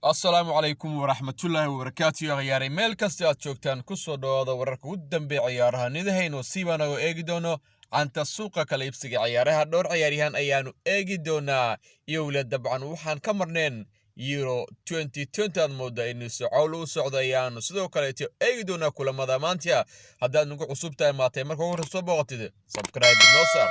السلام عليكم ورحمة الله وبركاته عياري ميل كاستي aad joogtaan ku soo dhawaada wararka ugu dambeeya ciyaarahanidahayno siibaan oo eegi doono canta suuqa kala iibsiga ciyaaraha dhowr ciyaaryahan ayaanu eegi doonaa iyo wila dabcan waxaan ka marneen Euro 2020 aad moodaa in socol u socdo ayaanu sidoo kale eegi doonaa kulamada maanta haddaad nagu cusub tahay maatay marka hore soo booqatid subscribe noo saar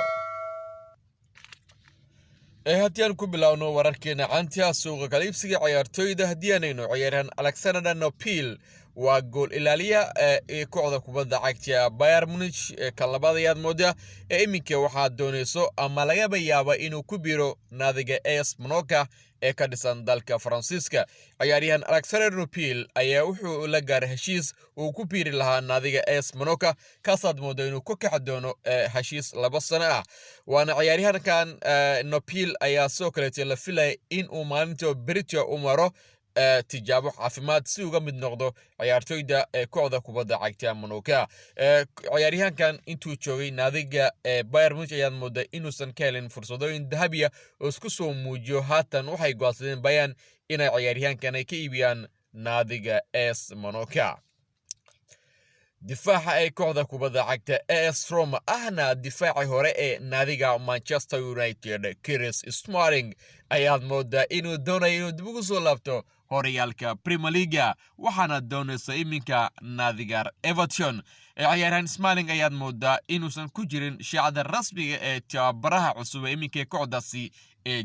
haddii aan ku bilowno wararkeena canta suuqa kala iibsiga ciyaartooyda haddii aanaynu ciyaaryahan Alexander Nopil waa gool ilaaliya kooxda kubadda cagta Bayern Munich ka labaad ayaad moodaa iminka waxaa doonayso ama laga yaabaa inuu ku biro naadiga AS Monaco ka dhisan dalka Faransiiska ciyaaryahan Alexander Nopil ayaa wuxuu la gaaray heshiis uu ku biiri lahaa naadiga AS Monaco kaasaad moodaa inuu ku kax doono heshiis 2 sano ah waana ciyaaryahankan Nopil ayaa soo kaleetay la filay in uu maalinta Britya u maro tijaabo caafimaad si uga mid noqdo ciyaartooyda kooxda kubadda cagta Monaco ciyaaryahankan intuu joogay naadiga Bayern Munich ayaa moodaa inuusan ka helin fursadooyin dahabiya oo isku soo muujiyo haatan waxay go'aansadeen Bayern inay ciyaaryahankan ay ka iibiyaan naadiga AS Monaco difaaca ay kooxda kubadda cagta AS Roma ahna difaaci hore ee naadiga Manchester United Chris Smalling ayaa moodaa inuu doonayo inuu dib ugu soo laabto horyaalka Premier League waxaana doonaysa iminka naadiga Everton ciyaaryahan Smalling ayaa moodaa inuusan ku jirin shaacada rasmiga ee tababaraha cusub iminka kooxdaasi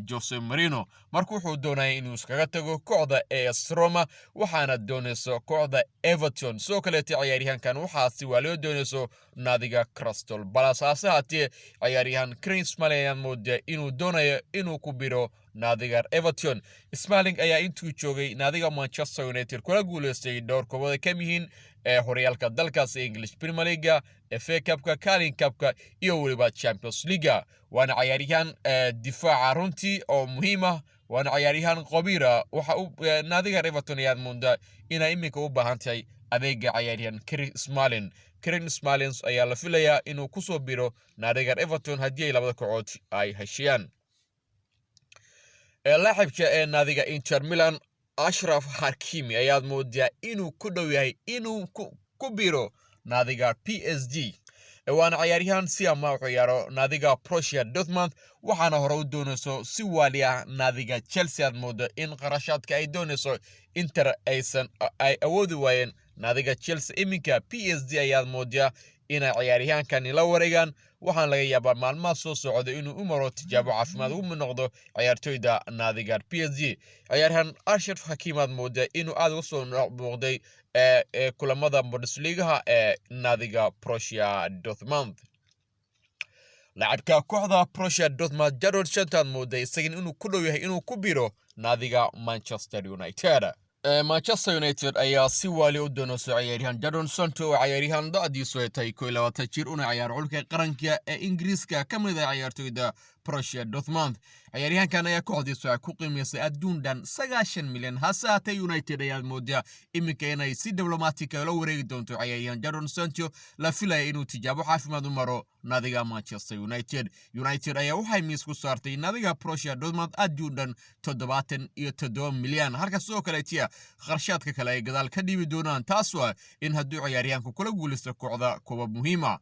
Jose Mourinho markuu wuxuu doonayay inuu iskaga tago kooxda AS Roma waxaana doonayso kooxda Everton soo kale ciyaaryahankan waxaa si waliyo doonayso naadiga Crystal Palace asaati ciyaaryahan Chris Smalling ayaa moodaa inuu doonayo inuu ku biro naadiga Everton Smalling ayaa intuu joogay naadiga Manchester United kula guuleystay dhowr kooxood ka mihiin horyaalka dalkaas English Premier League FA Cup-ka Carling Cup-ka iyo waliba Champions League waana ciyaaryahan difaaca runtii oo muhiim ah waana ciyaaryahan qabiira waxa uu naadiga Everton ayaa moodaa inay iminka u baahan tahay adeega ciyaaryahan Chris Smalling ayaa la filayaa inuu ku soo biro naadiga Everton haddii ay labada kooxood ay heshiyaan لاعبka naadiga Inter Milan Ashraf Hakimi ayaa moodaa inuu ku dhow yahay inuu ku biro naadiga PSG waana ciyaaryahan si ama ciyaaro naadiga Borussia Dortmund waxaana hore u doonayso si waliya naadiga Chelsea aad moodaa in qarashaadka ay doonayso Inter ay awoodi waayeen naadiga Chelsea iminka PSG ayaa moodaa inay ciyaaryahankan la wareegaan waxaan laga yaabaa maalmaha soo socda inuu u maro tijaabo caafimaad ugu noqdo ciyaartooyda naadiga PSG ciyaaryahan Ashraf Hakimi aad moodaa inuu aad u soo noqday kulamada Bundesliga naadiga Borussia Dortmund laacibka kooxda Borussia Dortmund Jadon Sancho aad moodaa isagana inuu ku dhow yahay inuu ku biro naadiga Manchester United Manchester United ayaa si wali u doonayso ciyaaryahan Jadon Sancho oo ciyaaryahan da'diisu ay tahay 22 jir una ciyaar xulka qaranka ee Ingiriiska ka mid ah ciyaartooyda Borussia Dortmund ciyaaryahankan ayaa kooxdiisu ku qiimeysay adduun dhan 90 milyan hasaatay United ayaa moodaa iminka inay si diblomatic ah la wareegi doonto ciyaaryahan Jadon Sancho la filayo inuu tijaabo caafimaad u maro naadiga Manchester United ayaa waxay miis ku saartay naadiga Borussia Dortmund adduun dhan 77 milyan halka soo kale qarshaadka kale ay gadaal ka dhibi doonaan taas waa in hadduu ciyaaryahanku kula guulaysto kooxda koob muhiim ah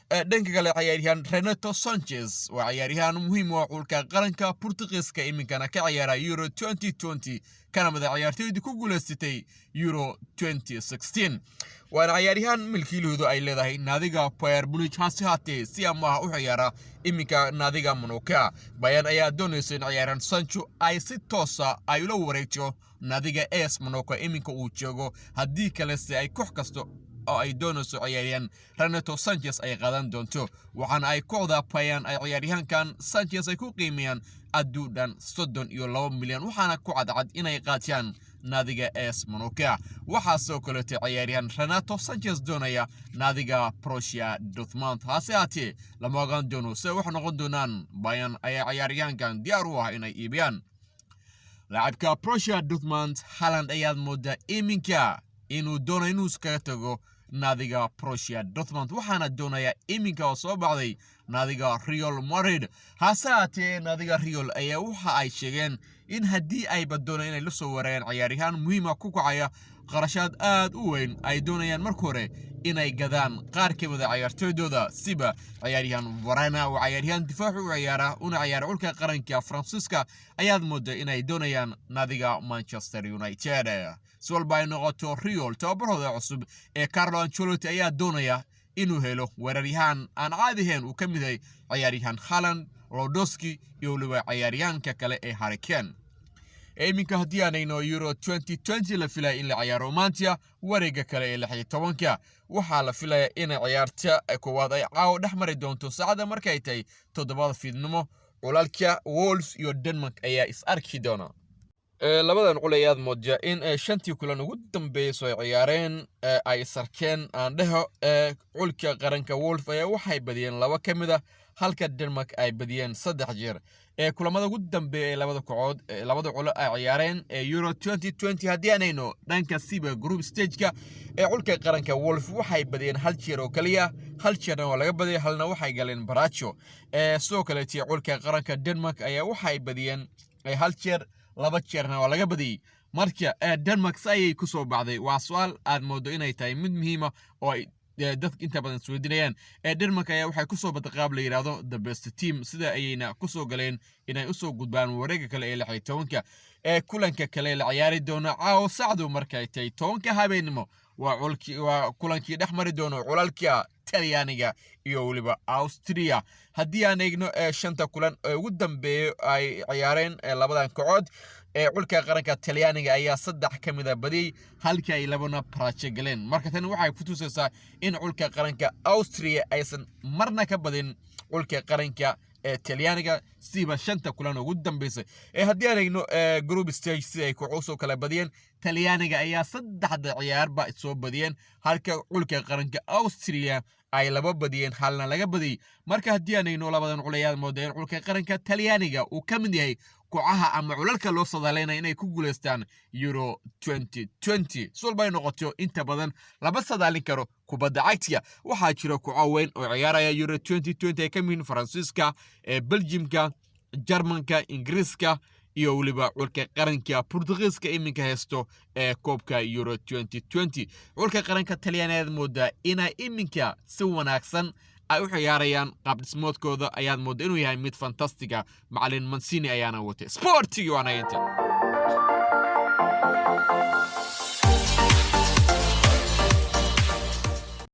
dhanka kale ciyaaryahan Renato Sanchez waa ciyaaryahan muhiim oo xulka qaranka Portugiiska iminkana ka ciyaara Euro 2020 kana mid ah ciyaartooydii ku guuleystay Euro 2016 waana ciyaaryahan milkiilahoodu ay leedahay naadiga Bayern Munich haatee si ama u ciyaara iminka naadiga Monaco Bayern ayaa doonaysa in ciyaaryahan Sancho ay si toos ah ay ula wareegto naadiga AS Monaco iminka uu joogo haddii kale si ay koox kasto oo ay doonayso ciyaaryahan Renato Sanchez ay qadan doonto waxaana ay kooxda Bayern ay ciyaaryahankan Sanchez ay ku qiimeeyaan adduun 32 milyan waxaana ku cadcad inay qaataan naadiga AS Monaco waxaa soo kale ciyaaryahan Renato Sanchez doonaya naadiga Borussia Dortmund hasaatee lama ogaan doono se wax noqon doonaan Bayern ayaa ciyaaryahankan diyaar u ah inay iibiyaan laacibka Borussia Dortmund Haaland ayaa moodaa iminka inuu doonayo inuu iskaga tago naadiga Borussia Dortmund waxaana doonaya iminka oo soo baxday naadiga Real Madrid hase haatee naadiga Real ayaa waxa ay sheegeen in haddii ay doonayaan inay la soo wareegaan ciyaaryahan muhiim ah ku kacaya qarashaad aad u weyn ay doonayaan marka hore inay gadaan qaar ka mid ah ciyaartooydooda siba ciyaaryahan Varane oo ciyaaryahan difaac u ciyaara una ciyaara xulka qaranka Faransiiska ayaad moodaa inay doonayaan naadiga Manchester United walba ay noqoto Real tababarhooda cusub ee Carlo Ancelotti ayaa doonaya inuu helo weeraryahan aan caadi ahayn uu ka mid yahay ciyaaryahan Haaland Lewandowski iyo waliba ciyaaryahanka kale ee Harry Kane iminka haddii aanayno Euro 2020 la filaya in la ciyaaro maanta wareegga kale ee 16 waxaa la filaya in ciyaarta koowaad ay caawa dhex mari doonto saacada markay tahay 7 fiidnimo xulalka Wales iyo Denmark ayaa is arki doona labadan culayaad moodaa in shantii kulan ugu dambeeyay ay ciyaareen ay sarkeen aan dhaho xulka qaranka Wolf ayaa waxay badiyeen laba ka mid ah halka Denmark ay badiyeen 3 jeer kulamada ugu dambeeyay labada kooxood labada culo ay ciyaareen Euro 2020 haddii aanayno dhanka siba group stage-ka xulka qaranka Wolf waxay badiyeen hal jeer oo kaliya hal jeerna waa laga badiyay halna waxay galeen baraajo soo kale tii xulka qaranka Denmark ayaa waxay badiyeen hal jeer laba jeerna waa laga badiyay marka Denmark ayay ku soo baxday waa su'aal aad moodo inay tahay mid muhiim ah oo dadka inta badan Swedish Denmark ayaa waxay ku soo batay qaab la yiraahdo the best team sida ayayna ku soo galeen inay u soo gudbaan wareegga kale ee 16 kulanka kale la ciyaari doona caawa saacadu markay tahay 10 habeenimo waa kulankii dhex mari doono xulalka Talyaaniga iyo waliba Austria haddii aan eegno shanta kulan ee ugu dambeeyay ay ciyaareen labadan kooxood xulka qaranka Talyaaniga ayaa 3 ka mid ah badiyay halka ay labana baraajo galeen marka tan waxay ku tusaysaa in xulka qaranka Austria aysan marna ka badin xulka qaranka Talyaaniga siba shanta kulan ugu dambeysay haddii aan eegno group stage si ay ku soo kala badiyeen Talyaaniga ayaa 3 ciyaarba soo badiyeen halka xulka qaranka Austria ay laba badiyeen halna laga badiyay marka haddii aan eegno labadan culayaad moodeen xulka qaranka Talyaaniga uu ka mid yahay kooxaha ama culalka loo sadaleynay inay ku guuleystaan Euro 2020 sulba ay noqoto inta badan laba sadalin karo kubadda cagtiga waxaa jira kooxo weyn oo ciyaaraya Euro 2020 ay ka mid Faransiiska Belgiumka Jarmanka Ingiriiska iyo waliba xulka qaranka Portugiiska iminka haysto koobka Euro 2020 xulka qaranka Talyaaniga moodaa inay iminka si wanaagsan ay u ciyaarayaan qaab dhismoodkooda ayaad moodaa inuu yahay mid fantastic ah macallin Mancini ayaana watay sportiga waana inta